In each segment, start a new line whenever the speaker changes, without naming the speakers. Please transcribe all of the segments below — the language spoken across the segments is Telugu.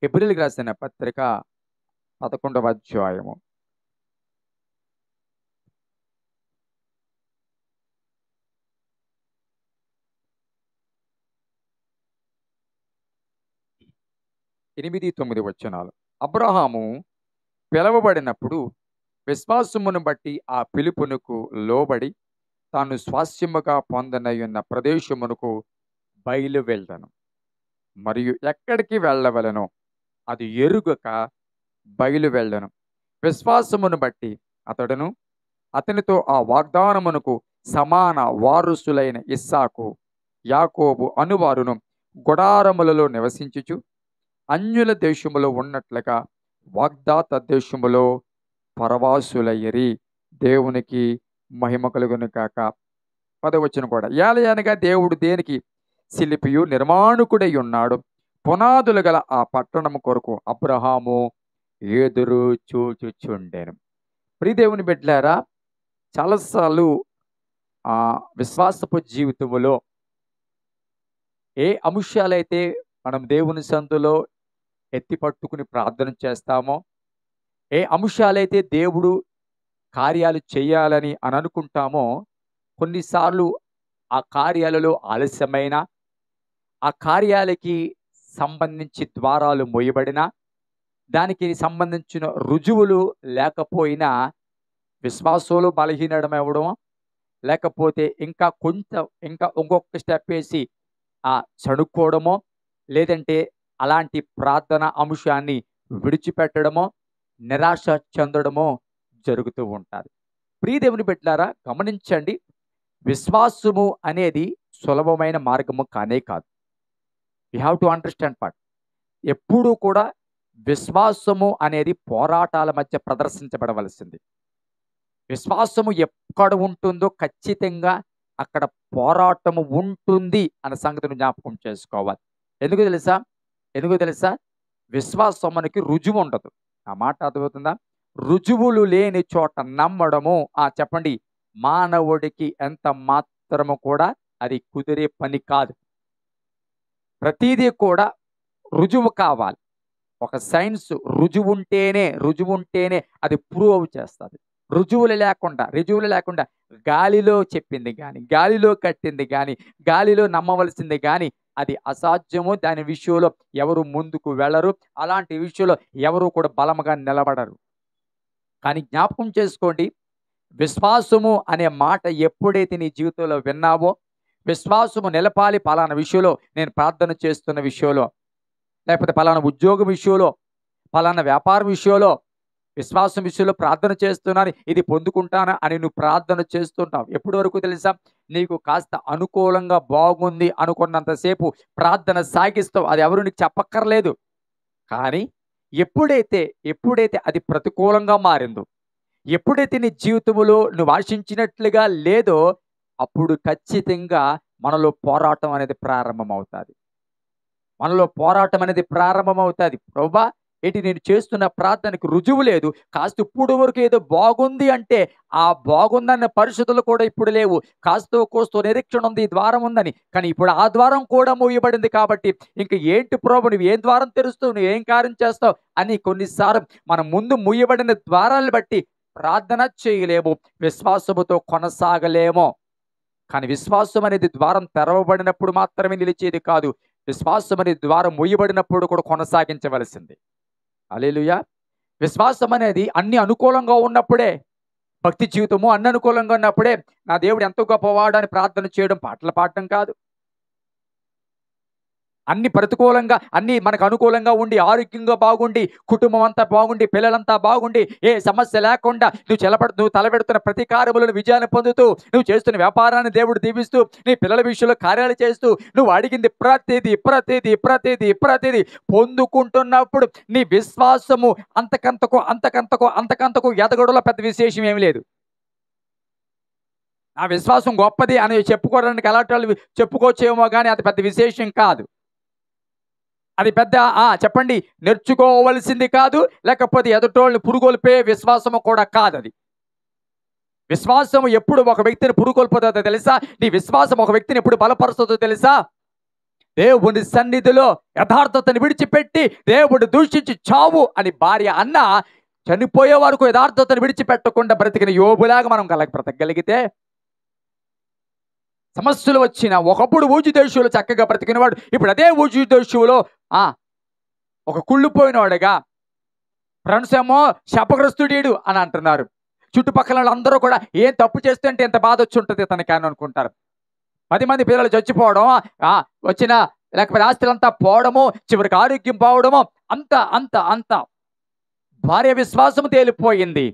హెబ్రీయులకు రాసిన పత్రిక 11వ అధ్యాయము. ఎనిమిది 9 వచనాలు. అబ్రహాము పిలవబడినప్పుడు విశ్వాసమును బట్టి ఆ పిలుపునకు లోబడి తాను స్వాస్యముగా పొందనయున్న ప్రదేశమునకు బయలు వెళ్ళను. మరియు ఎక్కడికి వెళ్ళవలెనో అది ఎరుగక బయలు వెళ్ళను. విశ్వాసమును బట్టి అతడును అతనితో ఆ వాగ్దానమునకు సమాన వారసులైన ఇస్సాకు, యాకోబు అనువారును గుడారములలో నివసించుచు అన్యుల దేశములో ఉన్నట్లుగా వాగ్దాత దేశములో పరవాసులయ్యరి. దేవునికి మహిమ కలుగును కాక. 10వ వచనం కూడా, ఏలయనగా దేవుడు దేనికి శిల్పియు నిర్మాణకుడై ఉన్నాడు, పునాదులు గల ఆ పట్టణము కొరకు అబ్రహాము ఎదురు చూచుచుండెను. ప్రియదేవుని బిడ్డలారా, చాలాసార్లు విశ్వాసపు జీవితంలో ఏ అంశాలైతే మనం దేవుని సందులో ఎత్తి పట్టుకుని ప్రార్థన చేస్తామో, ఏ అంశాలైతే దేవుడు కార్యాలు చేయాలని అని అనుకుంటామో, కొన్నిసార్లు ఆ కార్యాలలో ఆలస్యమైన, ఆ కార్యాలకి సంబంధించి ద్వారాలు మూయబడిన, దానికి సంబంధించిన రుజువులు లేకపోయినా విశ్వాసంలో బలహీనమవ్వడం, లేకపోతే ఇంకా ఇంకొక స్టెప్ వేసి చడుక్కోవడమో, లేదంటే అలాంటి ప్రార్థన అంశాన్ని విడిచిపెట్టడమో, నిరాశ చెందడమో జరుగుతూ ఉంటుంది. ప్రియదేవుని బిడ్డలారా, గమనించండి, విశ్వాసము అనేది సులభమైన మార్గము కానే కాదు. You have to understand part. ఎప్పుడూ కూడా విశ్వాసము అనేది పోరాటాల మధ్య ప్రదర్శించబడవలసింది. విశ్వాసము ఎక్కడ ఉంటుందో ఖచ్చితంగా అక్కడ పోరాటము ఉంటుంది అన్న సంగతిని జ్ఞాపకం చేసుకోవాలి. ఎందుకు తెలుసా? విశ్వాసం మనకి రుజువు ఉండదు. ఆ మాట అర్థమవుతుందా? రుజువులు లేని చోట నమ్మడము, చెప్పండి, మానవుడికి ఎంత మాత్రము కూడా అది కుదిరే పని కాదు. ప్రతిదీ కూడా రుజువు కావాలి. ఒక సైన్స్ రుజువు ఉంటేనే అది ప్రూవ్ చేస్తుంది. రుజువులు లేకుండా గాలిలో చెప్పింది కానీ, గాలిలో కట్టింది కానీ, గాలిలో నమ్మవలసింది కానీ అది అసాధ్యము. దాని విషయంలో ఎవరు ముందుకు వెళ్ళరు. అలాంటి విషయంలో ఎవరు కూడా బలముగా నిలబడరు. కానీ జ్ఞాపకం చేసుకోండి, విశ్వాసము అనే మాట ఎప్పుడైతే నీ జీవితంలో విన్నావో, విశ్వాసము నిలపాలి పలానా విషయంలో, నేను ప్రార్థన చేస్తున్న విషయంలో, లేకపోతే పలానా ఉద్యోగం విషయంలో, పలానా వ్యాపార విషయంలో, విశ్వాసం విషయంలో ప్రార్థన చేస్తున్నాను, ఇది పొందుకుంటానా అని నువ్వు ప్రార్థన చేస్తుంటావు. ఎప్పటి వరకు తెలుసా? నీకు కాస్త అనుకూలంగా బాగుంది అనుకున్నంతసేపు ప్రార్థన సాగిస్తావు. అది ఎవరు నీకు చెప్పక్కర్లేదు. కానీ ఎప్పుడైతే అది ప్రతికూలంగా మారిందో, ఎప్పుడైతే నీ జీవితంలో నువ్వు ఆశించినట్లుగా లేదో, అప్పుడు ఖచ్చితంగా మనలో పోరాటం అనేది ప్రారంభమవుతుంది. ప్రభువా, ఏంటి నేను చేస్తున్న ప్రార్థనకు రుజువు లేదు, కాస్త ఇప్పుడు వరకు ఏదో బాగుంది అంటే ఆ బాగుందన్న పరిస్థితులు కూడా ఇప్పుడు లేవు. కాస్తో కోస్తో నిరీక్షణ ఉంది, ఈ ద్వారం ఉందని, కానీ ఇప్పుడు ఆ ద్వారం కూడా మూయబడింది. కాబట్టి ఇంక ఏంటి ప్రభు, నువ్వు ఏం ద్వారం తెరుస్తావు, నువ్వు ఏం కార్యం చేస్తావు అని కొన్నిసార్లు మనం ముందు మూయబడిన ద్వారాలను బట్టి ప్రార్థన చేయలేము, విశ్వాసముతో కొనసాగలేము. కానీ విశ్వాసం అనేది ద్వారం తెరవబడినప్పుడు మాత్రమే నిలిచేది కాదు. విశ్వాసం అనేది ద్వారం మూయబడినప్పుడు కూడా కొనసాగించవలసింది. హల్లెలూయా. విశ్వాసం అనేది అన్ని అనుకూలంగా ఉన్నప్పుడే, భక్తి జీవితము అన్ని అనుకూలంగా ఉన్నప్పుడే నా దేవుడు ఎంతో గొప్పవాడు అని ప్రార్థన చేయడం, పాటలు పాడటం కాదు. అన్ని ప్రతికూలంగా, అన్ని మనకు అనుకూలంగా ఉండి, ఆరోగ్యంగా బాగుండి, కుటుంబం అంతా బాగుండి, పిల్లలంతా బాగుండి, ఏ సమస్య లేకుండా నువ్వు తలపెడుతున్న ప్రతి కార్యములను విజయాన్ని పొందుతూ, నువ్వు చేస్తున్న వ్యాపారాన్ని దేవుడు దీవిస్తూ, నీ పిల్లల విషయంలో కార్యాలు చేస్తూ, నువ్వు అడిగింది ప్రతిదీ పొందుకుంటున్నప్పుడు నీ విశ్వాసము అంతకంతకు ఎదగడంలో పెద్ద విశేషం ఏమి లేదు. నా విశ్వాసం గొప్పది అని చెప్పుకోవడానికి అలాంటి వాళ్ళు చెప్పుకోవచ్చేమో, కానీ అది పెద్ద విశేషం కాదు. అది పెద్ద చెప్పండి, నేర్చుకోవలసింది కాదు, లేకపోతే ఎదుటోళ్ళని పురుగొల్పే విశ్వాసము కూడా కాదు. అది విశ్వాసము ఎప్పుడు ఒక వ్యక్తిని పురుగొల్పుతుందో తెలుసా? నీ విశ్వాసం ఒక వ్యక్తిని ఎప్పుడు బలపరుస్తుందో తెలుసా? దేవుని సన్నిధిలో యథార్థతను విడిచిపెట్టి దేవుడు దూషించి చావు అని భార్య అన్న చనిపోయే వరకు యథార్థతను విడిచిపెట్టకుండా బ్రతికిన యోబులాగా మనం బ్రతకగలిగితే, సమస్యలు వచ్చిన ఒకప్పుడు ఊజు దేశంలో చక్కగా బ్రతికినవాడు ఇప్పుడు అదే ఊజు దేశంలో ఒక కుళ్ళిపోయినవాడుగా, ఫ్రెండ్స్ ఏమో శాపగ్రస్తుడీడు అని అంటున్నారు. చుట్టుపక్కల వాళ్ళందరూ కూడా ఏం తప్పు చేస్తుంటే ఎంత బాధ వచ్చి ఉంటుంది తనకి అని అనుకుంటారు. 10 మంది పిల్లలు చచ్చిపోవడం, వచ్చిన లేకపోతే ఆస్తులంతా పోవడము, చివరికి ఆరోగ్యం పోవడము, అంత అంత అంత భార్య విశ్వాసం తేలిపోయింది.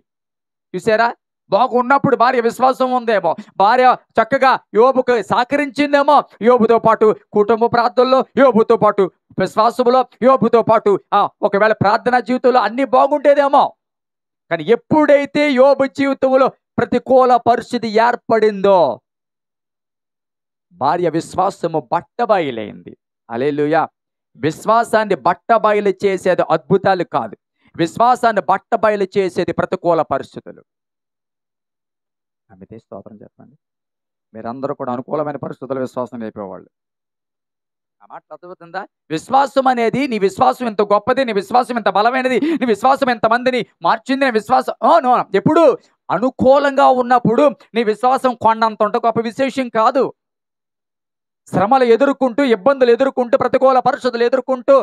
చూసారా, బాగున్నప్పుడు భార్య విశ్వాసం ఉందేమో, భార్య చక్కగా యోబుకు సహకరించిందేమో, యోబుతో పాటు కుటుంబ ప్రార్థనలో, యోబుతో పాటు విశ్వాసములో, యోబుతో పాటు ఒకవేళ ప్రార్థనా జీవితంలో అన్ని బాగుండేదేమో. కానీ ఎప్పుడైతే యోబు జీవితంలో ప్రతికూల పరిస్థితి ఏర్పడిందో భార్య విశ్వాసము బట్టబయలైంది. హల్లెలూయా. విశ్వాసాన్ని బట్టబయలు చేసేది అద్భుతాలు కాదు, విశ్వాసాన్ని బట్టబయలు చేసేది ప్రతికూల పరిస్థితులు. అమితే స్తోత్రం చెప్పండి. మీరందరూ కూడా అనుకూలమైన పరిస్థితుల్లో విశ్వాసం నేర్పేవాళ్ళు. ఆ మాట అర్థమవుతుందా? విశ్వాసం అనేది, నీ విశ్వాసం ఎంత గొప్పది, నీ విశ్వాసం ఎంత బలమైనది, నీ విశ్వాసం ఎంతమందిని మార్చింది, నీ విశ్వాసం నో ఎప్పుడు అనుకూలంగా ఉన్నప్పుడు నీ విశ్వాసం కొండంత ఉంటే గొప్ప విశేషం కాదు. శ్రమలు ఎదుర్కొంటూ, ఇబ్బందులు ఎదుర్కొంటూ, ప్రతికూల పరిస్థితులు ఎదుర్కొంటూ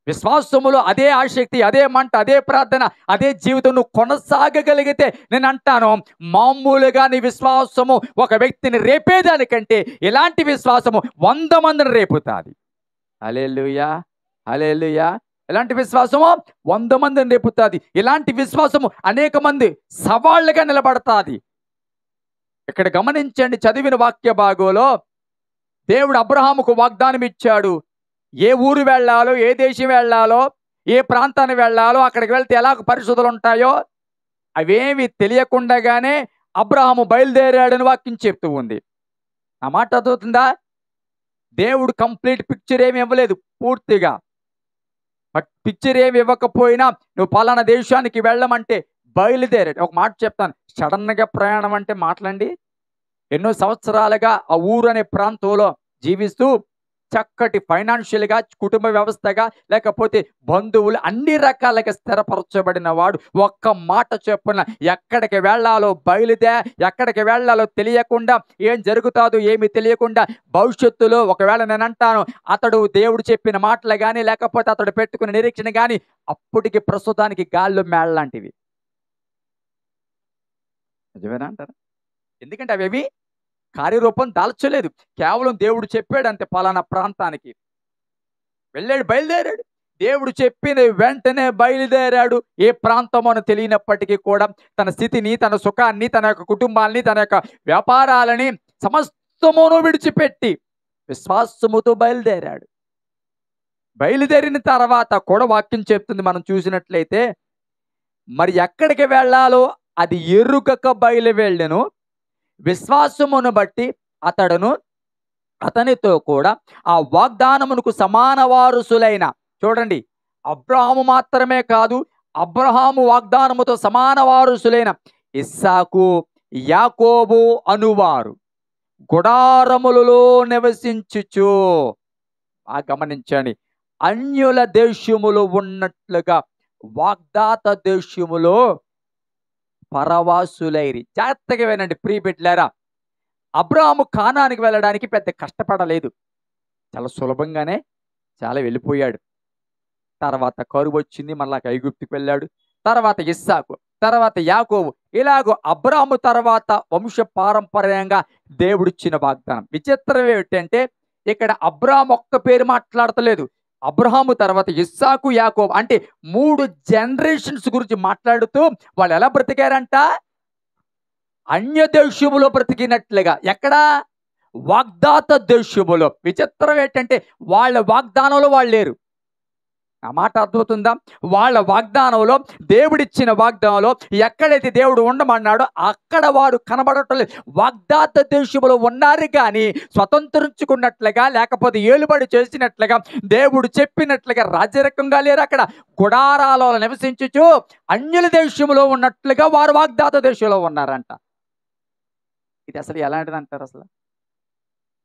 విశ్వాసములో అదే ఆసక్తి, అదే మంట, అదే ప్రార్థన, అదే జీవితం నువ్వు కొనసాగగలిగితే, నేను అంటాను, మామూలుగా నీ విశ్వాసము ఒక వ్యక్తిని రేపేదానికంటే ఇలాంటి విశ్వాసము 100 మందిని రేపుతుంది. హల్లెలూయా, హల్లెలూయా. ఎలాంటి విశ్వాసము 100 మందిని రేపుతుంది. ఇలాంటి విశ్వాసము అనేక మంది సవాళ్ళుగా నిలబడతాది. ఇక్కడ గమనించండి, చదివిన వాక్య భాగంలో దేవుడు అబ్రహాముకు వాగ్దానం ఇచ్చాడు. ఏ ఊరు వెళ్ళాలో, ఏ దేశం వెళ్ళాలో, ఏ ప్రాంతానికి వెళ్ళాలో, అక్కడికి వెళ్తే ఎలా పరిస్థితులు ఉంటాయో అవేమి తెలియకుండానే అబ్రహాము బయలుదేరాడని వాక్యం చెప్తూ ఉంది. ఆ మాట అర్థమవుతుందా? దేవుడు కంప్లీట్ పిక్చర్ ఏమి ఇవ్వలేదు, పూర్తిగా పిక్చర్ ఏమి ఇవ్వకపోయినా నువ్వు పలానా దేశానికి వెళ్ళమంటే బయలుదేరాడు. ఒక మాట చెప్తాను, సడన్గా ప్రయాణం అంటే మాటలండి. ఎన్నో సంవత్సరాలుగా ఆ ఊరు అనే ప్రాంతంలో జీవిస్తూ చక్కటి ఫైనాన్షియల్గా, కుటుంబ వ్యవస్థగా, లేకపోతే బంధువులు అన్ని రకాలుగా స్థిరపరచబడిన వాడు ఒక్క మాట చెప్పున ఎక్కడికి వెళ్ళాలో ఎక్కడికి వెళ్ళాలో తెలియకుండా, ఏం జరుగుతాదో ఏమి తెలియకుండా, భవిష్యత్తులో ఒకవేళ నేను అంటాను అతడు దేవుడు చెప్పిన మాటలు కానీ, లేకపోతే అతడు పెట్టుకున్న నిరీక్షణ కానీ అప్పటికి ప్రస్తుతానికి గాల్లో మేళ్ళలాంటివి. నిజమేనా అంటారా? ఎందుకంటే అవేవి కార్యరూపం దాల్చలేదు, కేవలం దేవుడు చెప్పాడు అంతే. పలానా ప్రాంతానికి వెళ్ళాడు, బయలుదేరాడు. దేవుడు చెప్పిన వెంటనే బయలుదేరాడు. ఏ ప్రాంతం అని తెలియనప్పటికీ కూడా తన స్థితిని, తన సుఖాన్ని, తన యొక్క కుటుంబాన్ని, తన యొక్క వ్యాపారాలని సమస్తమును విడిచిపెట్టి విశ్వాసముతో బయలుదేరాడు. బయలుదేరిన తర్వాత కూడా వాక్యం చెప్తుంది, మనం చూసినట్లయితే, మరి ఎక్కడికి వెళ్ళాలో అది ఎరుగక బయలువెళ్ళెను. విశ్వాసమును బట్టి అతనితో కూడా ఆ వాగ్దానమునకు సమాన వారసులైన, చూడండి, అబ్రహాము మాత్రమే కాదు, అబ్రహాము వాగ్దానముతో సమాన వారసులైన ఇస్సాకు, యాకోబు అనువారు గుడారములలో నివసించుచు, గమనించండి, అన్యుల దేశములో ఉన్నట్లుగా వాగ్దాత దేశములో పరవాసులైరి. జాగ్రత్తగా వినండి ప్రియబిడ్డలారా, అబ్రహాము కానానికి వెళ్ళడానికి పెద్ద కష్టపడలేదు, చాలా సులభంగానే వెళ్ళిపోయాడు. తర్వాత కరువు వచ్చింది, మళ్ళా ఐగుప్తుకు వెళ్ళాడు. తర్వాత ఇస్సాకు, తర్వాత యాకోబు, ఇలాగో అబ్రహాము తర్వాత వంశ పారంపర్యంగా దేవుడిచ్చిన వాగ్దానం. విచిత్రం ఏమిటంటే ఇక్కడ అబ్రహాము ఒక్క పేరు మాట్లాడతలేదు, అబ్రహాము తర్వాత ఇస్సాకు, యాకోబు అంటే 3 జనరేషన్స్ గురించి మాట్లాడుతూ వాళ్ళు ఎలా బ్రతికారంట? అన్య దేశములో బ్రతికినట్లుగా. ఎక్కడ? వాగ్దాత దేశములో. విచిత్రం ఏంటంటే వాళ్ళ వాగ్దానంలో వాళ్ళు లేరు. ఆ మాట అర్థమవుతుందా? వాళ్ళ వాగ్దానంలో, దేవుడిచ్చిన వాగ్దానంలో ఎక్కడైతే దేవుడు ఉండమన్నాడో అక్కడ వారు కనబడటం లేదు. వాగ్దాత దేశంలో ఉన్నారు కానీ స్వతంత్రించుకున్నట్లుగా, లేకపోతే ఏలుబడి చేసినట్లుగా, దేవుడు చెప్పినట్లుగా రాజరికంగా లేరు. అక్కడ గుడారాలలో నివసించుచు అన్యుల దేశంలో ఉన్నట్లుగా వారు వాగ్దాత దేశంలో ఉన్నారంట. ఇది అసలు ఎలాంటిది అంటారు? అసలు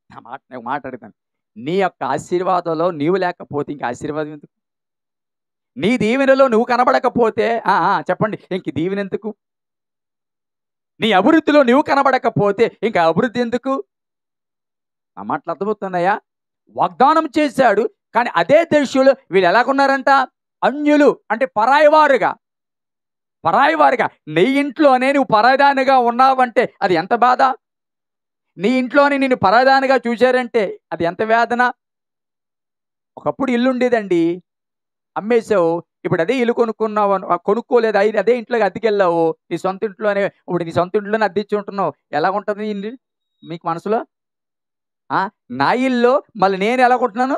నా మాట మాట్లాడతాను, నీ యొక్క ఆశీర్వాదంలో నీవు లేకపోతే ఇంక ఆశీర్వాదం ఎందుకు? నీ దీవెనలో నువ్వు కనబడకపోతే చెప్పండి, ఇంక దీవెన ఎందుకు? నీ అభివృద్ధిలో నువ్వు కనబడకపోతే ఇంకా అభివృద్ధి ఎందుకు? ఆ మాటలు అర్థమవుతున్నాయా? వాగ్దానం చేశాడు, కానీ అదే దేశంలో వీళ్ళు ఎలాగున్నారంట? అన్యులు, అంటే పరాయివారుగా. నీ ఇంట్లోనే నువ్వు పరాయిదానిగా ఉన్నావంటే అది ఎంత బాధ? నీ ఇంట్లోనే నిన్ను పరాయిదానిగా చూశారంటే అది ఎంత వేదన? ఒకప్పుడు ఇల్లు ఉండేదండి, అమ్మేసావు, ఇప్పుడు అదే ఇల్లు కొనుక్కున్నావు, కొనుక్కోలేదు, అదే ఇంట్లోకి అద్దెకెళ్ళావు, నీ సొంత ఇంట్లోనే, ఇప్పుడు నీ సొంత ఇంట్లోనే అద్దెచ్చి ఉంటున్నావు. ఎలాగుంటుంది ఇల్లు మీకు మనసులో? నా ఇల్లు మళ్ళీ నేను ఎలాగుంటున్నాను?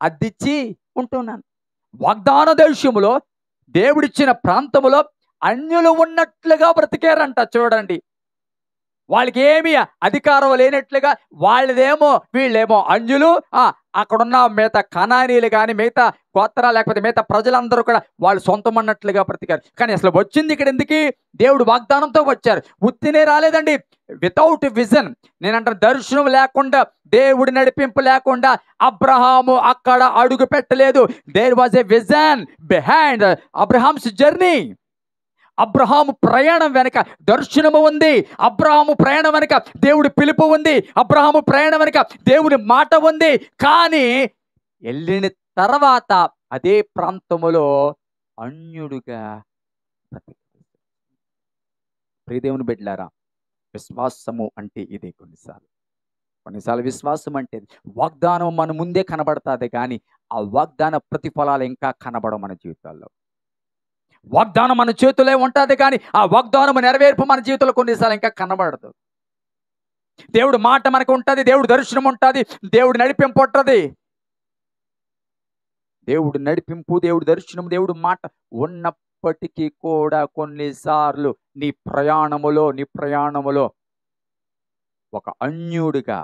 అద్దిచ్చి ఉంటున్నాను. వాగ్దాన దేశములో, దేవుడిచ్చిన ప్రాంతములో అన్యులు ఉన్నట్లుగా బ్రతికారంట. చూడండి, వాళ్ళకి ఏమీ అధికారం లేనట్లుగా, వాళ్ళదేమో వీళ్ళేమో అన్యులు. అక్కడున్న మిగతా కనానీలు కానీ, మిగతా గోత్రాలు, లేకపోతే మిగతా ప్రజలందరూ కూడా వాళ్ళు సొంతం అన్నట్లుగా బ్రతికారు. కానీ అసలు వచ్చింది ఇక్కడ ఎందుకు? దేవుడు వాగ్దానంతో వచ్చారు. ఉత్తినే రాలేదండి. వితౌట్ విజన్, నేనంటాను, దర్శనం లేకుండా, దేవుడి నడిపింపు లేకుండా అబ్రహాము అక్కడ అడుగు పెట్టలేదు. There was a vision behind Abraham's journey. Abraham ప్రయాణం వెనక దర్శనము ఉంది. అబ్రహాము ప్రయాణం వెనక దేవుడి పిలుపు ఉంది. అబ్రహాము ప్రయాణం వెనక దేవుని మాట ఉంది. కానీ వెళ్ళిన తర్వాత అదే ప్రాంతములో అన్యుడుగా బ్రతికాడు. ప్రియదేవుని బిడ్డలారా, విశ్వాసము అంటే ఇదే. కొన్నిసార్లు విశ్వాసం అంటే వాగ్దానం మన ముందే కనబడుతుంది, కానీ ఆ వాగ్దాన ప్రతిఫలాలు ఇంకా కనబడవు మన జీవితాల్లో. వాగ్దానం మన చేతిలో ఉంటుంది, కానీ ఆ వాగ్దానం నెరవేర్పు మన జీవితంలో కొన్నిసార్లు ఇంకా కనబడదు. దేవుడు మాట మనకు ఉంటుంది, దేవుడు దర్శనం ఉంటుంది, దేవుడు నడిపింపు ఉంటుంది. దేవుడు నడిపింపు, దేవుడు దర్శనం, దేవుడు మాట ఉన్నప్పటికీ కూడా కొన్నిసార్లు నీ ప్రయాణములో ఒక అన్యుడిగా,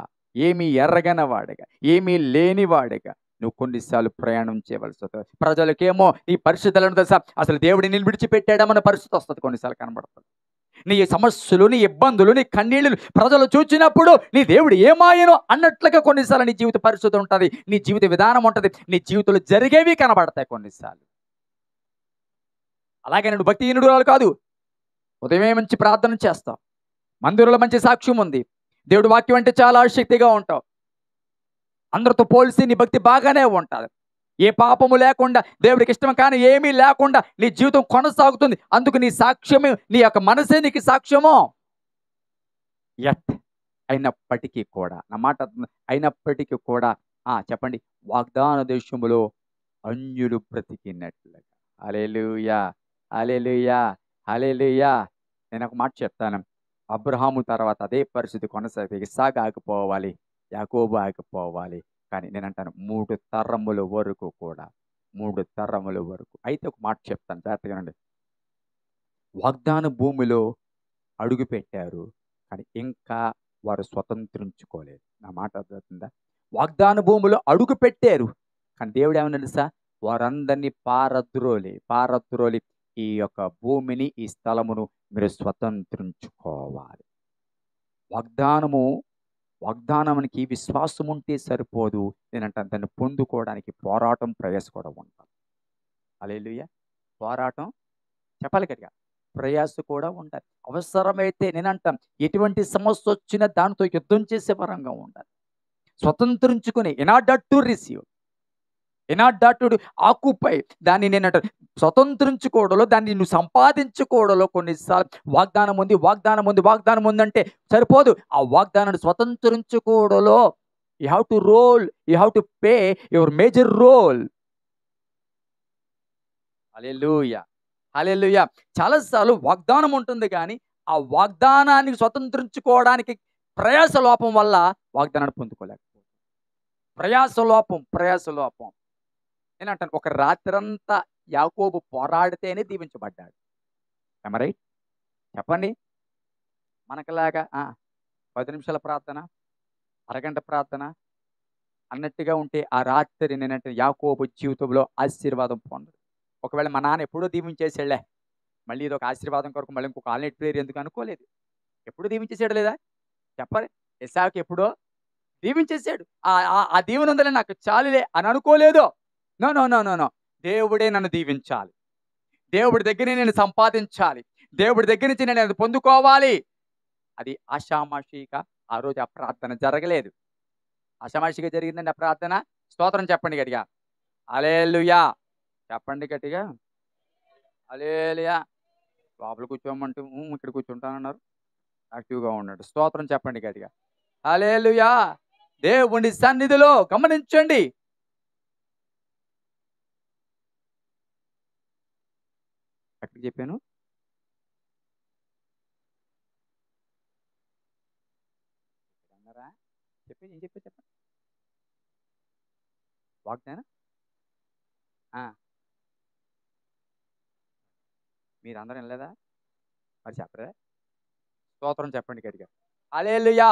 ఏమీ ఎరగనవాడిగా, ఏమీ లేనివాడిగా నువ్వు కొన్నిసార్లు ప్రయాణం చేయవలసి వస్తుంది. ప్రజలకేమో నీ పరిస్థితులను తెలుసా, అసలు దేవుడిని విడిచిపెట్టాడమన్న పరిస్థితి వస్తుంది, కొన్నిసార్లు కనబడుతుంది. నీ సమస్యలు, నీ ఇబ్బందులు, నీ కన్నీళ్లు ప్రజలు చూచినప్పుడు నీ దేవుడు ఏమాయనో అన్నట్లుగా కొన్నిసార్లు నీ జీవిత పరిస్థితి ఉంటుంది, నీ జీవిత విధానం ఉంటుంది, నీ జీవితంలో జరిగేవి కనబడతాయి కొన్నిసార్లు. అలాగే నువ్వు భక్తిహీనుడు కాదు. ఉదయమే మంచి ప్రార్థన చేస్తావు, మందిరంలో మంచి సాక్ష్యం ఉంది, దేవుడి వాక్యం అంటే చాలా ఆసక్తిగా ఉంటావు, అందరితో పోల్చి నీ భక్తి బాగానే ఉంటుంది, ఏ పాపము లేకుండా, దేవుడికి ఇష్టం కానీ ఏమీ లేకుండా నీ జీవితం కొనసాగుతుంది. అందుకు నీ సాక్ష్యమే, నీ యొక్క మనసే నీకు సాక్ష్యమో. అయినప్పటికీ కూడా, నా మాట అయినప్పటికీ కూడా చెప్పండి, వాగ్దాన దేశములో అన్యులు బ్రతికినట్లుగా. హల్లెలూయా, హల్లెలూయా, హల్లెలూయా. నేను ఒక మాట చెప్తాను. అబ్రహాము తర్వాత అదే పరిస్థితి కొనసాగితే ఇస్సాకు ఆగిపోవాలి, యాకోబు ఆగిపోవాలి. కానీ నేను అంటాను 3 తరముల వరకు కూడా, 3 తరముల వరకు. అయితే ఒక మాట చెప్తాను, జాగ్రత్తగానండి. వాగ్దాన భూమిలో అడుగు పెట్టారు, కానీ ఇంకా వారు స్వతంత్రించుకోలేదు. నా మాట అర్థమవుతుందా? వాగ్దాన భూమిలో అడుగు పెట్టారు, కానీ దేవుడు ఏమన్నా తెలుసా, వారందరినీ పారద్రోలి ఈ యొక్క భూమిని, ఈ స్థలమును మీరు స్వతంత్రించుకోవాలి. వాగ్దానానికి విశ్వాసం ఉంటే సరిపోదు. నేనంటాను, దాన్ని పొందుకోవడానికి పోరాటం, ప్రయాస కూడా ఉండాలి. హల్లెలూయా. పోరాటం చెప్పాలి గట్టిగా, ప్రయాస కూడా ఉండాలి. అవసరమైతే నేనంటాను, ఎటువంటి సమస్య వచ్చినా దానితో యుద్ధం చేసే పరంగా ఉండాలి. స్వతంత్రించుకుని, in order to receive, in order to occupy, దాన్ని నేనంటాను స్వతంత్రించుకోవడంలో, దాన్ని నువ్వు సంపాదించుకోవడంలో కొన్నిసార్లు వాగ్దానం ఉందంటే సరిపోదు. ఆ వాగ్దానాన్ని స్వతంత్రించుకోవడంలో you have to pay your major role. Hallelujah, hallelujah. చాలాసార్లు వాగ్దానం ఉంటుంది, కానీ ఆ వాగ్దానాన్ని స్వతంత్రించుకోవడానికి ప్రయాస లోపం వల్ల వాగ్దానాన్ని పొందుకోలేకపోతుంది. ప్రయాస లోపం. నేనంటాను, ఒక రాత్రంతా యాకోబు పోరాడితేనే దీవించబడ్డాడు. రైట్? చెప్పండి. మనకులాగా 10 నిమిషాల ప్రార్థన, అరగంట ప్రార్థన అన్నట్టుగా ఉంటే ఆ రాత్రి నేనంటే యాకోబు జీవితంలో ఆశీర్వాదం పొందడు. ఒకవేళ మా నాన్న ఎప్పుడో దీవించేసాడులే, మళ్ళీ ఇది ఒక ఆశీర్వాదం కొరకు మళ్ళీ ఇంకొక ఆల్నెట్ ప్రేయర్ ఎందుకు అనుకోలేదు. ఎప్పుడు దీవించేసాడు లేదా చెప్పాలి. ఇస్సాకు ఎప్పుడో దీవించేసాడు. ఆ దీవెన ఉందిలే నాకు చాలులే అని అనుకోలేదు. No, no, no, no, no. దేవుడే నన్ను దీవించాలి. దేవుడి దగ్గర నేను సంపాదించాలి. దేవుడి దగ్గర నుంచి నేను అది పొందుకోవాలి. అది ఆషామాషీగా ఆ రోజు ఆ ప్రార్థన జరగలేదు. ఆషామాషీగా జరిగిందండి ఆ ప్రార్థన. స్తోత్రం చెప్పండి గట్టిగా. హల్లెలూయా! చెప్పండి గట్టిగా. హల్లెలూయా! లోపల కూర్చోమంటే ఇక్కడ కూర్చుంటానన్నారు. యాక్టివ్‌గా ఉన్నాడు. స్తోత్రం చెప్పండి గట్టిగా. హల్లెలూయా! దేవుని సన్నిధిలో గమనించండి. ఎక్కడికి చెప్పాను? అన్నారా? చెప్పేది ఏం చెప్పారు చెప్పండి? వాగ్దానం? ఆ! మీరందరూ వినలేదా? మరి చెప్పరా? స్తోత్రం చెప్పండి గట్టిగా. హల్లెలూయా!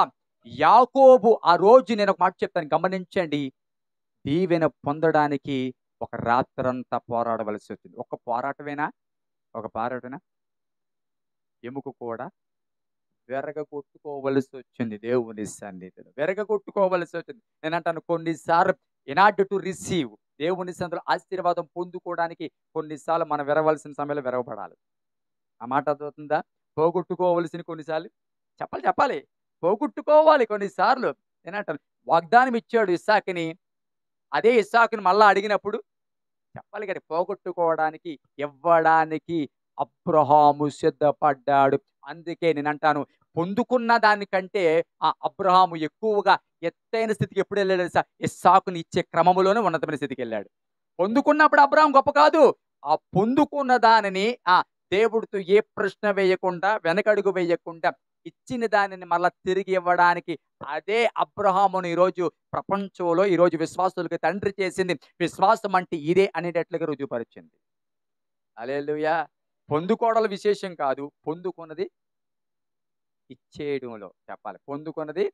యాకోబు ఆ రోజు నేను ఒక మాట చెప్తాను గమనించండి. దీవెన పొందడానికి ఒక రాత్రంతా పోరాడవలసి వచ్చింది. ఒక పోరాటమేనా? ఒక పోరాటమేనా? ఎముక కూడా విరగగొట్టుకోవలసొచ్చింది దేవుని సన్నిధిలో. విరగగొట్టుకోవలసొచ్చింది. నేనంటాను కొన్ని సార్లు ఇన్ ఆర్డర్ టు రిసీవ్ దేవుని సన్నిధిలో ఆశీర్వాదం పొందుకోవడానికి కొన్ని సార్లు మనం విరవలసిన సమయంలో విరవబడాలి. ఆ మాట అర్థమవుతుందా? పోగొట్టుకోవలసిన కొన్ని సార్లు చెప్పాలి చెప్పాలి. పోగొట్టుకోవాలి కొన్ని సార్లు. నేనంటాను వాగ్దానం ఇచ్చాడు ఇస్సాకుని. అదే ఇస్సాకుని మళ్ళా అడిగినప్పుడు చెప్పాలి గాని పోగొట్టుకోవడానికి, ఇవ్వడానికి అబ్రహాము సిద్ధపడ్డాడు. అందుకే నేనంటాను పొందుకున్న దానికంటే అబ్రహాము ఎక్కువగా ఎత్తైన స్థితికి ఎప్పుడెళ్ళాడో తెలుసా? ఇస్సాకుని ఇచ్చే క్రమములోనే ఉన్నతమైన స్థితికెళ్ళాడు. పొందుకున్నప్పుడు అబ్రాహాం గొప్ప కాదు. ఆ పొందుకున్న దానిని దేవుడితో ఏ ప్రశ్న వేయకుండా, వెనకడుగు వేయకుండా ఇచ్చిన దానిని మళ్ళా తిరిగి ఇవ్వడానికి అదే అబ్రహామును ఈరోజు ప్రపంచంలో ఈరోజు విశ్వాసులకు తండ్రి చేసింది. విశ్వాసం అంటే ఇదే అనేటట్లుగా రుజువుపరిచింది. హల్లెలూయా! పొందుకోవడాల విశేషం కాదు. పొందుకున్నది ఇచ్చేయడంలో చెప్పాలి. పొందుకున్నది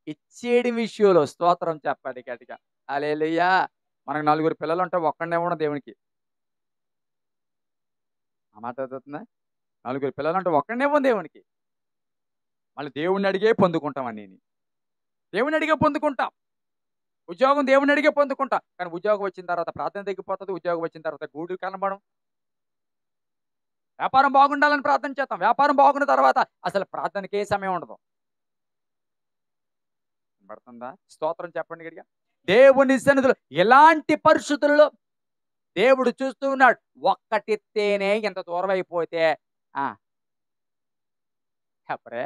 ఇచ్చేయడం విషయంలో స్తోత్రం చెప్పాలి గట్టిగా. హల్లెలూయా! మనకు నలుగురు పిల్లలుంటే ఒక్కడినే ఇవ్వడం దేవునికి. ఆ మాట అర్థమవుతుందా? నలుగురు పిల్లలుంటే ఒక్కడినే ఇవ్వం దేవునికి. మళ్ళీ దేవుడిని అడిగే పొందుకుంటాం అన్నీని. దేవుడిని అడిగే పొందుకుంటాం. ఉద్యోగం దేవుడిని అడిగే పొందుకుంటాం. కానీ ఉద్యోగం వచ్చిన తర్వాత ప్రార్థన తగ్గిపోతది. ఉద్యోగం వచ్చిన తర్వాత గూడు కనబడం. వ్యాపారం బాగుండాలని ప్రార్థన చేస్తాం. వ్యాపారం బాగున్న తర్వాత అసలు ప్రార్థనకే సమయం ఉండదు. వినపడుతుందా? స్తోత్రం చెప్పండి గట్టిగా. దేవుని సన్నిధిలో ఎలాంటి పరిస్థితులలో దేవుడు చూస్తూ ఉన్నాడు. ఒక్కటెత్తేనే ఇంత దూరం అయిపోతే ఆ! చెప్పరే.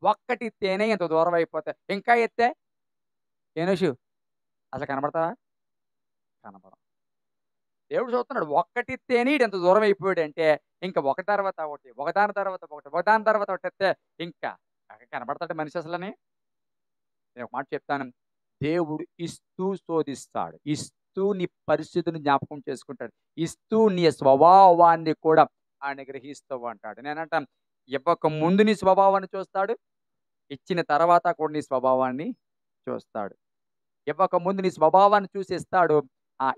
ఒక్కటెత్తేనే ఇంత దూరం అయిపోతే ఇంకా ఎత్తే ఏనోషు అసలు కనపడతావా? కనపడం. దేవుడు చూస్తున్నాడు. ఒక్కటిత్తేనే ఈడింత దూరం అయిపోయాడంటే, ఇంక ఒకటి తర్వాత ఒకటి, ఒకదాని తర్వాత ఒకటి, ఒకదాని తర్వాత ఒకటెత్తే ఇంకా కనపడతాడా మనిషి అసలని? నేను ఒక మాట చెప్తాను. దేవుడు ఇస్తూ శోధిస్తాడు. ఇస్తూ నీ పరిస్థితిని జ్ఞాపకం చేసుకుంటాడు. ఇస్తూ నీ స్వభావాన్ని కూడా ఆయన గ్రహిస్తూ అంటాడు. నేనంటాను ఇవ్వక ముందు నీ స్వభావాన్ని చూస్తాడు. ఇచ్చిన తర్వాత కూడా నీ స్వభావాన్ని చూస్తాడు. ఇవ్వక ముందు నీ స్వభావాన్ని చూసి ఇస్తాడు.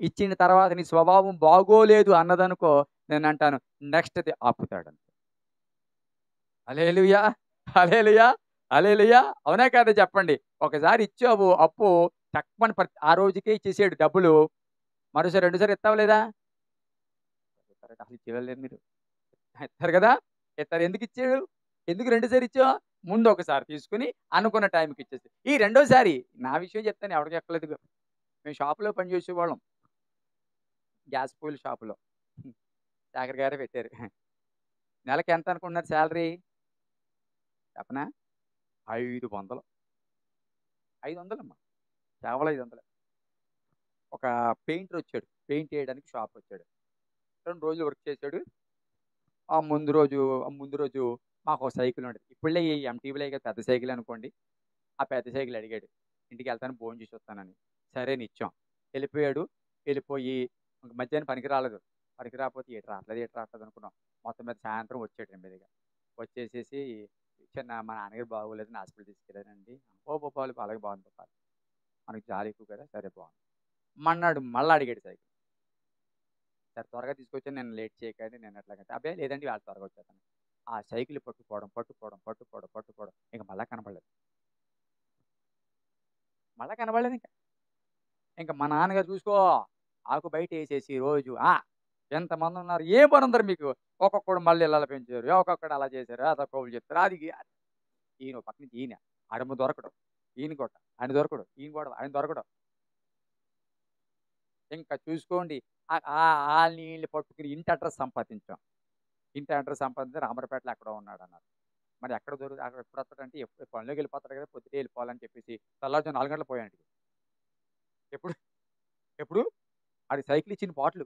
ఇచ్చిన తర్వాత నీ స్వభావం బాగోలేదు అన్నదనుకో నేనంటాను నెక్స్ట్‌ది ఆపుతాడంతే. హల్లెలూయా! హల్లెలూయా! హల్లెలూయా! అవునా కాదా చెప్పండి. ఒకసారి ఇచ్చావు అప్పు టక్‌మని ఆ రోజుకే ఇచ్చేసాడు డబ్బులు. మరోసారి రెండోసారి ఇత్తావా లేదా? ఇత్తారట అసలు ఇచ్చేవాళ్ళు లేరు మీరు. ఇత్తారు కదా! ఇత్తారు. ఎందుకిచ్చాడు? ఎందుకు రెండోసారి ఇచ్చావు? ముందు ఒకసారి తీసుకొని అనుకున్న టైంకి ఇచ్చేసాడు. ఈ రెండోసారి నా విషయం చెప్తాను ఎవడికి ఎక్కలేదు. మేము షాప్‌లో పని చేసేవాళ్ళం. గ్యాస్ పొయ్యిల షాపులో. శేఖర్ గారే పెట్టారు. నెలకి ఎంత అనుకుంటున్నారు సాలరీ? చెప్పనా? 500. 500 అమ్మా. కేవలం 500. ఒక పెయింటర్ వచ్చాడు. పెయింట్ ఏయడానికి షాప్‌కొచ్చాడు. 2 రోజులు వర్క్ చేశాడు. ఆ ముందు రోజు మాకో సైకిల్ ఉండేది. ఇప్పుడులే ఈ ఎంటీవీలే కదా పెద్ద సైకిల్ అనుకోండి. ఆ పెద్ద సైకిల్ అడిగాడు. ఇంటికెళ్తాను భోంచేసి వస్తానని. సరే అని ఇచ్చాం. ఎళ్ళిపోయాడు. ఎళ్ళిపోయి ఇంక మధ్యాహ్నం పనికి రాలేదు. పనికి రాకపోతే ఏటి రావట్లేదు అనుకున్నాం. మొత్తం మీద సాయంత్రం వచ్చాడు నెమ్మదిగా. వచ్చేసేసి మా నాన్నగారు బాగోలేదని హాస్పిటల్ తీసుకెళ్ళానండి. ఓ భూపాలు అలాగే బాగుంది భూపాలు. మనకి జాలి ఎక్కువ కదా! సరే బాగుంది. మర్నాడు మళ్ళా అడిగాడు సైకిల్. సరే త్వరగా తీసుకొచ్చాను నేను లేట్ చేయకండి నేను ఎట్లాగంటే, అబ్బే లేదండి ఇవాళ త్వరగా వచ్చేస్తాను. ఆ సైకిల్ పట్టుకోవడం ఇంక మళ్ళా కనపడలేదు. మళ్ళా కనబడలేదు. ఇంకా మా నాన్నగారు చూసుకో ఆకు బయట వేసేసి రోజు ఎంతమంది ఉన్నారు, ఏ పని ఉందరు మీకు, ఒక్కొక్కడు మళ్ళీ ఇళ్ళ పెంచారు, ఒక్కొక్కడు అలా చేశారు, అదొకళ్ళు చెప్తారు. అది ఈయన పక్క నుంచి ఈయన ఆడమ్మ దొరకడు, ఈయన కొట్ట ఆయన దొరకడు, ఈయన కూడా ఆయన దొరకడు. ఇంకా చూసుకోండి ఆ నీళ్ళు పట్టుకుని ఇంటి అడ్రస్ సంపాదించాం. ఇంటి అడ్రస్ సంపాదించి రామరపేటలో ఎక్కడో ఉన్నాడు అన్నారు. మరి ఎక్కడ దొరుకుతుంది, అక్కడ ఎప్పుడు వస్తాడంటే ఎప్పుడు పనిలోకి వెళ్ళిపోతాడు కదా, పొద్దుటే వెళ్ళిపోవాలని చెప్పేసి తెల్లారుజాము 4 గంటలు పోయాడు. ఎప్పుడు ఎప్పుడు ఆడికి సైకిల్ ఇచ్చిన బాట్లు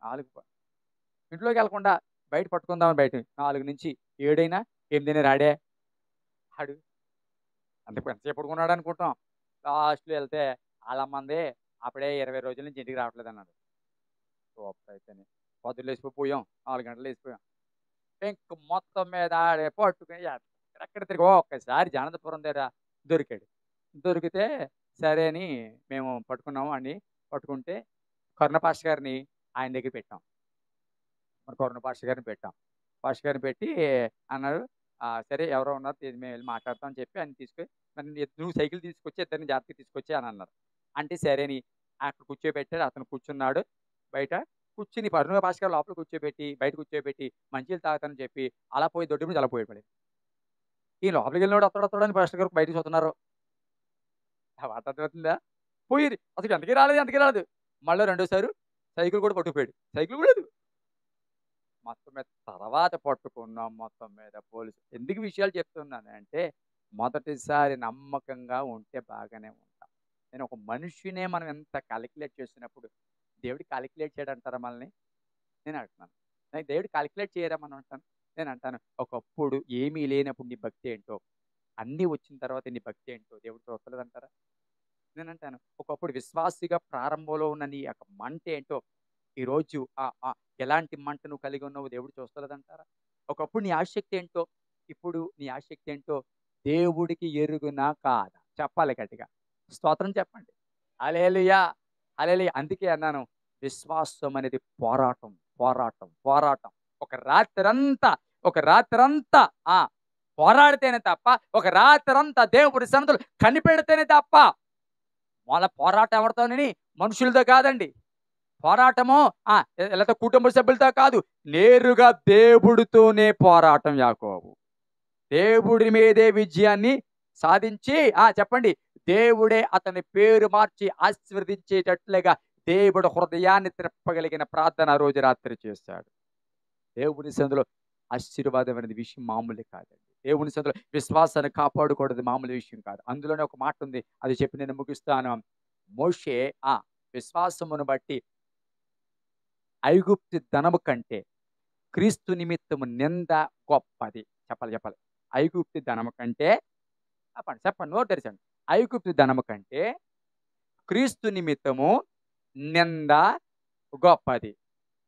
4 ఇంట్లోకి వెళ్ళకుండా బయట పట్టుకుందామని బయట 4 నుంచి 7 అయినా 8 అయినా రాడే ఆడు. అంతకు ఎంతసేపు పడుకున్నాడు అనుకుంటాం. లాస్ట్లో వెళ్తే వాళ్ళమ్మంది అప్పుడే 20 రోజుల నుంచి ఇంటికి రావట్లేదు అన్నాడు. అయితేనే పొద్దులు వేసిపోయాం, 4 గంటలు వేసిపోయాం. ఇంక మొత్తం మీద ఆడే పట్టుకుని ఎక్కడ తిరిగి ఒక్కసారి జనంతపురం దగ్గర దొరికాడు. దొరికితే సరే అని మేము పట్టుకున్నాము అని పట్టుకుంటే కరుణ పాస్టర్ గారిని ఆయన దగ్గర పెట్టాం. మరి కరుణ పాస్టర్ గారిని పెట్టాం. పాస్టర్ గారిని పెట్టి అన్నాడు, సరే ఎవరో ఉన్నారు మేము వెళ్ళి మాట్లాడతాం అని చెప్పి ఆయన తీసుకొని, మరి నువ్వు సైకిల్ తీసుకొచ్చి ఇద్దరిని జాగ్రత్తగా తీసుకొచ్చి అని అన్నారు. అంటే సరేని అక్కడ కూర్చోబెట్టాడు. అతను కూర్చున్నాడు బయట. కూర్చుని కరుణ పాస్టర్ గారు లోపల కూర్చోబెట్టి బయట కూర్చోబెట్టి మంచిలు తాగుతానని చెప్పి అలా పోయి దొడ్డి మీద అలా పోయి ఈ లోపలికి వెళ్ళినోడు వస్తాడని పాస్టర్ గారు బయటకు చూస్తున్నారు. అర్థమవుతుందా? పోయి అసలు ఎంతకీ రాలేదు. మళ్ళీ రెండోసారి సైకిల్ కూడా పట్టుకుపోయాడు. సైకిల్ కూడా లేదు. మొత్తం మీద తర్వాత పట్టుకున్నాం. మొత్తం మీద పోలీసు. ఎందుకు విషయాలు చెప్తున్నాను అంటే, మొదటిసారి నమ్మకంగా ఉంటే బాగానే ఉంటాం. నేను ఒక మనిషినే మనం ఎంత కాలిక్యులేట్ చేసినప్పుడు దేవుడు కాలిక్యులేట్ చేయడంటారా మనల్ని? నేను అంటున్నాను. దేవుడు కాలిక్యులేట్ చేయరా మనం అంటాను. నేను అంటాను, ఒకప్పుడు ఏమీ లేనప్పుడు నీ భక్తి ఏంటో, అన్నీ వచ్చిన తర్వాత నీ భక్తి ఏంటో దేవుడు చూస్తలేదంటారా? నేను అంటాను, ఒకప్పుడు విశ్వాసిగా ప్రారంభంలో ఉన్న నీ యొక్క మంట ఏంటో ఈరోజు ఎలాంటి మంట నువ్వు కలిగి ఉన్నావు దేవుడు చూస్తలేదంటారా? ఒకప్పుడు నీ ఆసక్తి ఏంటో, ఇప్పుడు నీ ఆసక్తి ఏంటో దేవుడికి ఎరుగునా కాదా? చెప్పాలి గట్టిగా. స్తోత్రం చెప్పండి. హల్లెలూయా, హల్లెలూయా. అందుకే అన్నాను, విశ్వాసం అనేది పోరాటం. ఒక రాత్రంతా పోరాడితేనే తప్ప, ఒక రాత్రంతా దేవుడి సన్నిధిలో కనిపెడితేనే తప్ప. వాళ్ళ పోరాటం ఎవరితోనని? మనుషులతో కాదండి. పోరాటము లేకపోతే కుటుంబ సభ్యులతో కాదు, నేరుగా దేవుడితోనే పోరాటం. యాకోబు దేవుడి మీదే విజయాన్ని సాధించి చెప్పండి, దేవుడే అతని పేరు మార్చి ఆశీర్వదించేటట్లుగా దేవుడు హృదయాన్ని తిప్పగలిగిన ప్రార్థన రోజు రాత్రి చేశాడు. దేవుని సన్నిధిలో ఆశీర్వాదం అనేది విషయం మామూలు కాదండి. దేవుని సన్నిధిలో విశ్వాసాన్ని కాపాడుకోవడం మామూలు విషయం కాదు. అందులోనే ఒక మాట ఉంది, అది చెప్పి నేను ముగిస్తాను. మోషే విశ్వాసమును బట్టి ఐగుప్తు ధనము కంటే క్రీస్తు నిమిత్తము నింద గొప్పది. చెప్పాలి. ఐగుప్తు ధనము కంటే చెప్పండి నోరు తెరచండి. ఐగుప్తు ధనము కంటే క్రీస్తు నిమిత్తము నింద గొప్పది.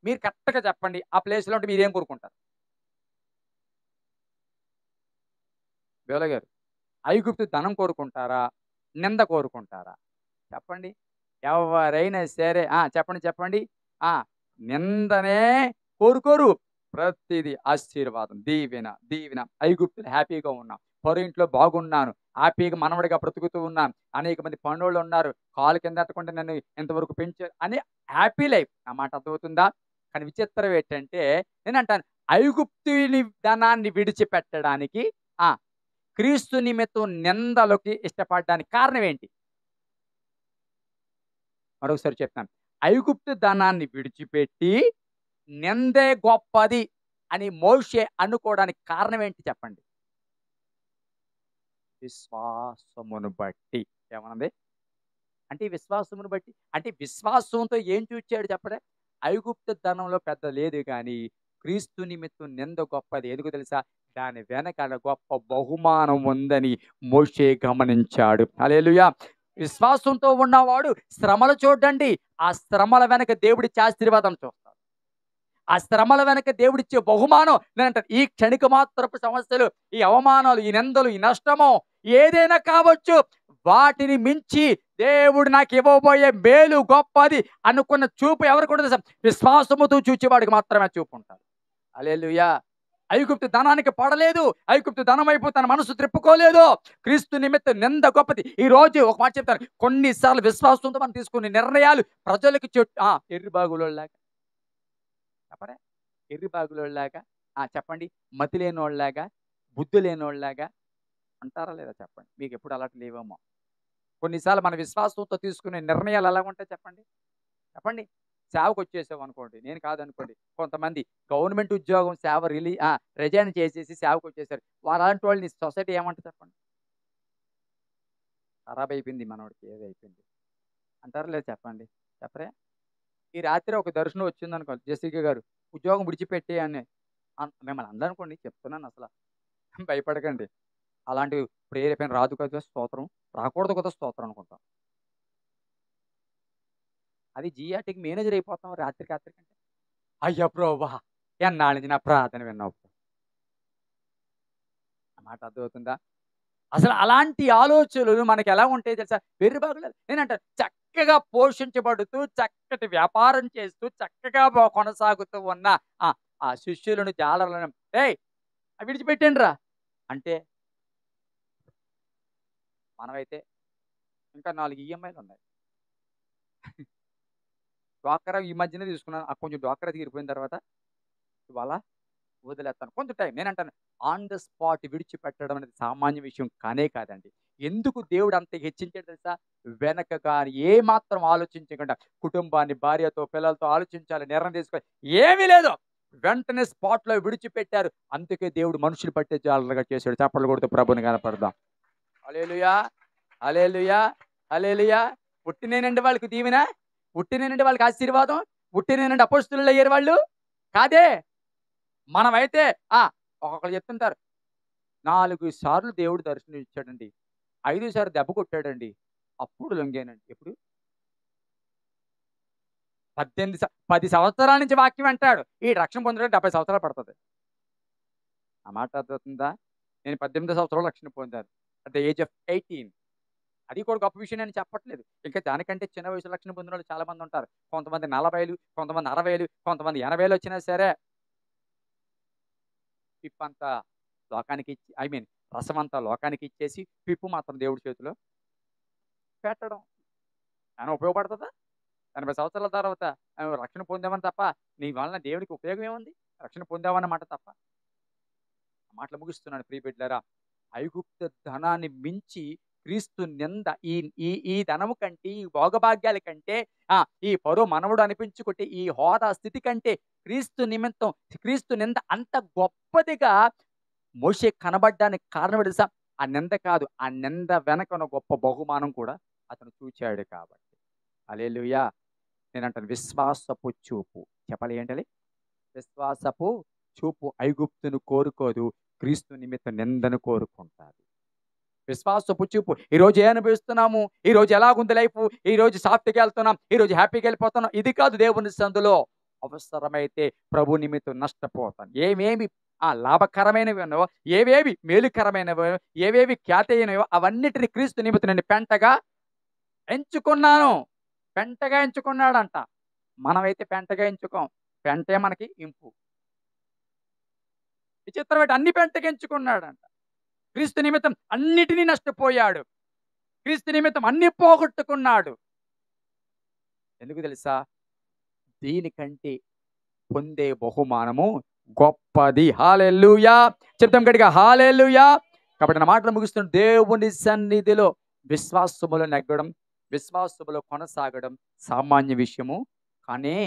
మీరు కరెక్ట్గా చెప్పండి, ఆ ప్లేస్లో ఉంటే మీరేం కోరుకుంటారు? బేల గారు, ఐగుప్తు ధనం కోరుకుంటారా, నింద కోరుకుంటారా? చెప్పండి. ఎవరైనా సరే చెప్పండి. నిందనే కోరుకోరు. ప్రతిదీ ఆశీర్వాదం, దీవెన. ఐగుప్తులు హ్యాపీగా ఉన్నాం, పొరు ఇంట్లో బాగున్నాను, హ్యాపీగా మనవడిగా బ్రతుకుతూ ఉన్నాను, అనేక మంది పనులు ఉన్నారు, కాలు కింద అట్టకుండా నన్ను ఇంతవరకు పెంచారు అని హ్యాపీ లైఫ్. నా మాట అర్థమవుతుందా? కానీ విచిత్రం ఏంటంటే, నేను అంటాను, ఐగుప్తుని ధనాన్ని విడిచిపెట్టడానికి క్రీస్తు నిమిత్తం నిందలకి ఇష్టపడడానికి కారణం ఏంటి? మరొకసారి చెప్తాను. ఐగుప్తు ధనాన్ని విడిచిపెట్టి నిందే గొప్పది అని మోషే అనుకోవడానికి కారణం ఏంటి చెప్పండి? విశ్వాసమును బట్టి. ఏమన్నది అంటే విశ్వాసమును బట్టి అంటే విశ్వాసంతో ఏం చూచాడు చెప్పడే? ఐగుప్తు ధనంలో పెద్ద లేదు, కానీ క్రీస్తు నిమిత్తం నింద గొప్పది. ఎందుకు తెలుసా? దాని వెనకాల గొప్ప బహుమానం ఉందని మోషే గమనించాడు. హల్లెలూయా. విశ్వాసంతో ఉన్నవాడు శ్రమలు చూడండి, ఆ శ్రమల వెనక దేవుడిచ్చే ఆశీర్వాదం చూస్తాడు. ఆ శ్రమల వెనక దేవుడిచ్చే బహుమానం నేనంటాను. ఈ క్షణిక మాత్రపు సమస్యలు, ఈ అవమానాలు, ఈ నిందలు, ఈ నష్టము ఏదైనా కావచ్చు, వాటిని మించి దేవుడు నాకు ఇవ్వబోయే మేలు గొప్పది అనుకున్న చూపు ఎవరికి ఉండదు? విశ్వాసముతో చూచేవాడికి మాత్రమే చూపు ఉంటారు. హల్లెలూయా. ఐగుప్తు ధనానికి పడలేదు. ఐగుప్తు ధనం వైపు తన మనసు త్రిప్పుకోలేదు. క్రీస్తు నిమిత్తం నింద గొప్పది. ఈ రోజు ఒక మాట చెప్తాను. కొన్నిసార్లు విశ్వాసంతో మనం తీసుకునే నిర్ణయాలు ప్రజలకి ఎర్రి బాగులోళ్ళలాగా చెప్పరా? ఎర్రి బాగులోళ్ళలాగా చెప్పండి. మతి లేనోళ్ళలాగా, బుద్ధి లేనోళ్ళలాగా అంటారా లేదా చెప్పండి? మీకు ఎప్పుడు అలాంటి లేవేమో. కొన్నిసార్లు మన విశ్వాసంతో తీసుకునే నిర్ణయాలు ఎలా ఉంటాయి చెప్పండి? చెప్పండి. సేవకు వచ్చేసాం అనుకోండి, నేను కాదనుకోండి, కొంతమంది గవర్నమెంట్ ఉద్యోగం సేవ రిజైన్ చేసేసి సేవకు వచ్చేసారు. అలాంటి వాళ్ళని సొసైటీ ఏమంటారు చెప్పండి? ఖరాబ్ అయిపోయింది మనోడికి, ఏది అయిపోయింది అంటారా లేదా చెప్పండి? చెప్పరే? ఈ రాత్రి ఒక దర్శనం వచ్చింది అనుకోండి, జెసికా గారు ఉద్యోగం విడిచిపెట్టి అని మిమ్మల్ని అందనుకోండి, చెప్తున్నాను అసలు భయపడకండి. అలాంటి ప్రేరేపణ రాదు కదా స్తోత్రం, రాకూడదు కదా స్తోత్రం అనుకుంటాం. అది జిఆర్టీకి మేనేజర్ అయిపోతాం రాత్రికి రాత్రికి అంటే, అయ్యా ప్రభువా ఎన్నాళ్ళ నుంచి నా ప్రార్థన విన్నావు. ఆ మాట అర్థమవుతుందా? అసలు అలాంటి ఆలోచనలు మనకి ఎలా ఉంటాయి తెలుసా? వెర్రిబాగులేదు. నేనంటాను చక్కగా పోషించబడుతూ, చక్కటి వ్యాపారం చేస్తూ, చక్కగా కొనసాగుతూ ఉన్న ఆ శిష్యులను జాలరులను ఏయ్ విడిచిపెట్టండి రా అంటే, మనమైతే ఇంకా 4 ఈఎంఐలు ఉన్నాయి. డ్వాక్రా ఈ మధ్యనే తీసుకున్నాను. కొంచెం డ్వాక్రా తీరిపోయిన తర్వాత ఇవాళ వదిలేస్తాను. కొంచెం టైం. నేనంటాను ఆన్ ద స్పాట్ విడిచిపెట్టడం అనేది సామాన్య విషయం కానే కాదండి. ఎందుకు దేవుడు అంత హెచ్చించాడు తెలుసా? వెనక గాని ఏమాత్రం ఆలోచించకుండా కుటుంబాన్ని, భార్యతో, పిల్లలతో ఆలోచించాలి, నిర్ణయం తీసుకోవాలి, ఏమీ లేదు. వెంటనే స్పాట్లో విడిచిపెట్టారు. అందుకే దేవుడు మనుషులు పట్టే జాలరుగా చేశాడు. చప్పట్లు కొడుతూ ప్రభుని కనపడదాం. హల్లెలూయా, హల్లెలూయా, హల్లెలూయా. పుట్టినేనండి వాళ్ళకి దీవెన, పుట్టినేనండి వాళ్ళకి ఆశీర్వాదం, పుట్టినేనండి అపోస్తలులు అయ్యారు వాళ్ళు కాదే. మనమైతే ఒక్కొక్కరు చెప్తుంటారు 4 సార్లు దేవుడు దర్శనం ఇచ్చాడండి, 5 సార్లు దెబ్బ కొట్టాడండి, అప్పుడు లొంగానండి. ఎప్పుడు 10 సంవత్సరాల నుంచి వాక్యం అంటాడు. ఈ రక్షణ పొందడానికి 70 సంవత్సరాలు పడుతుంది. ఆ మాట అర్థమవుతుందా? నేను 18 సంవత్సరాలు రక్షణ పొందాను అట్ ద ఏజ్ ఆఫ్ 18. అది కూడా గొప్ప విషయం నేను చెప్పట్లేదు. ఇంకా దానికంటే చిన్న వయసులో రక్షణ పొందిన వాళ్ళు చాలా మంది ఉంటారు. కొంతమంది 40, కొంతమంది 60, కొంతమంది 80 వచ్చినా సరే పిప్పు అంతా లోకానికి ఇచ్చి, రసం అంతా లోకానికి ఇచ్చేసి పిప్పు మాత్రం దేవుడి చేతిలో పెట్టడం అని ఉపయోగపడుతుందా? 80 సంవత్సరాల తర్వాత రక్షణ పొందామని తప్ప నీ వలన దేవుడికి ఉపయోగం ఏముంది? రక్షణ పొందామన్నమాట తప్ప. ఆ మాటలు ముగిస్తున్నాను ప్రియ బిడ్డలారా. ఐగుప్తు ధనాన్ని మించి క్రీస్తు నింద, ఈ ఈ ఈ ధనము కంటే, ఈ భోగభాగ్యాల కంటే, ఈ పరో మనవుడు అనిపించుకుంటే ఈ హోదా స్థితి కంటే క్రీస్తు నిమిత్తం, క్రీస్తు నింద అంత గొప్పదిగా మోషే కనబడ్డానికి కారణం తెలుసా? ఆ నింద కాదు, ఆ నింద వెనక ఉన్న గొప్ప బహుమానం కూడా అతను చూచాడు కాబట్టి. హల్లెలూయా. నేనంటాను విశ్వాసపు చూపు. చెప్పాలి ఏంటది? విశ్వాసపు చూపు ఐగుప్తును కోరుకోదు, క్రీస్తు నిమిత్తం నిందను కోరుకుంటారు. విశ్వాసపు చూపు. ఈరోజు ఏ అనుభవిస్తున్నాము, ఈరోజు ఎలాగుంది లైఫ్, ఈరోజు సాఫ్ట్గా వెళ్తున్నాం, ఈరోజు హ్యాపీగా వెళ్ళిపోతున్నాం, ఇది కాదు దేవుని సందులో. అవసరమైతే ప్రభు నిమిత్తం నష్టపోతాను. ఏమేమి లాభకరమైనవి ఉన్నాయో, ఏవేవి మేలుకరమైనవో, ఏవేవి ఖ్యాతి అయినవో అవన్నిటిని క్రీస్తు నిమిత్తం నేను పెంటగా ఎంచుకున్నాను. పెంటగా ఎంచుకున్నాడంట. మనమైతే పెంటగా ఎంచుకోం. పెంటే మనకి ఇంపు. విచిత్రమైన అన్ని పెంటగా ఎంచుకున్నాడంట. క్రీస్తు నిమిత్తం అన్నిటినీ నష్టపోయాడు. క్రీస్తు నిమిత్తం అన్ని పోగొట్టుకున్నాడు. ఎందుకు తెలుసా? దీనికంటే పొందే బహుమానము గొప్పది. హల్లెలూయా. చెప్తాం గట్టిగా హల్లెలూయా. కాబట్టి నా మాటలు ముగిస్తున్న దేవుని సన్నిధిలో విశ్వాసములో నెగ్గడం, విశ్వాసములో కొనసాగడం సామాన్య విషయము కానీ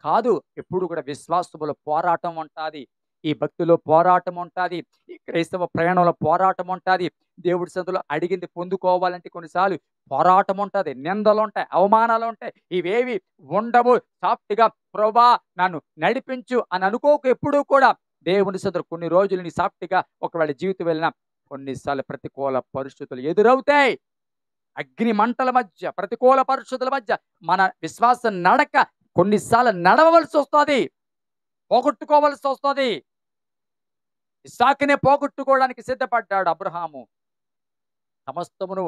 కాదు. ఎప్పుడు కూడా విశ్వాసములో పోరాటం ఉంటుంది. ఈ భక్తిలో పోరాటం ఉంటుంది. ఈ క్రైస్తవ ప్రయాణంలో పోరాటం ఉంటుంది. దేవుడి సన్నిధిలో అడిగింది పొందుకోవాలంటే కొన్నిసార్లు పోరాటం ఉంటుంది, నిందలు ఉంటాయి, అవమానాలు ఉంటాయి. ఇవేవి ఉండవు. సాఫ్ట్గా ప్రభువా నన్ను నడిపించు అని అనుకోకు. ఎప్పుడూ కూడా దేవుని సన్నిధిలో కొన్ని రోజులు నీ సాఫ్ట్గా ఒకవేళ జీవితం వెళ్ళినా కొన్నిసార్లు ప్రతికూల పరిస్థితులు ఎదురవుతాయి. అగ్ని మంటల మధ్య, ప్రతికూల పరిస్థితుల మధ్య మన విశ్వాస నడక కొన్నిసార్లు నడవవలసి వస్తుంది, పోగొట్టుకోవలసి వస్తుంది. ఇస్సాకునే పోగొట్టుకోవడానికి సిద్ధపడ్డాడు అబ్రహాము. సమస్తమును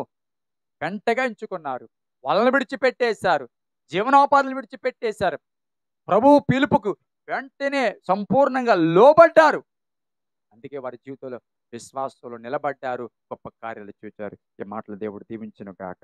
వెంటగా ఎంచుకున్నారు. వాళ్ళని విడిచిపెట్టేశారు, జీవనోపాధులు విడిచిపెట్టేశారు. ప్రభువు పిలుపుకు వెంటనే సంపూర్ణంగా లోబడ్డారు. అందుకే వారి జీవితంలో విశ్వాసంలో నిలబడ్డారు, గొప్ప కార్యాలు చూచారు. ఈ మాటలు దేవుడు దీవించును గాక.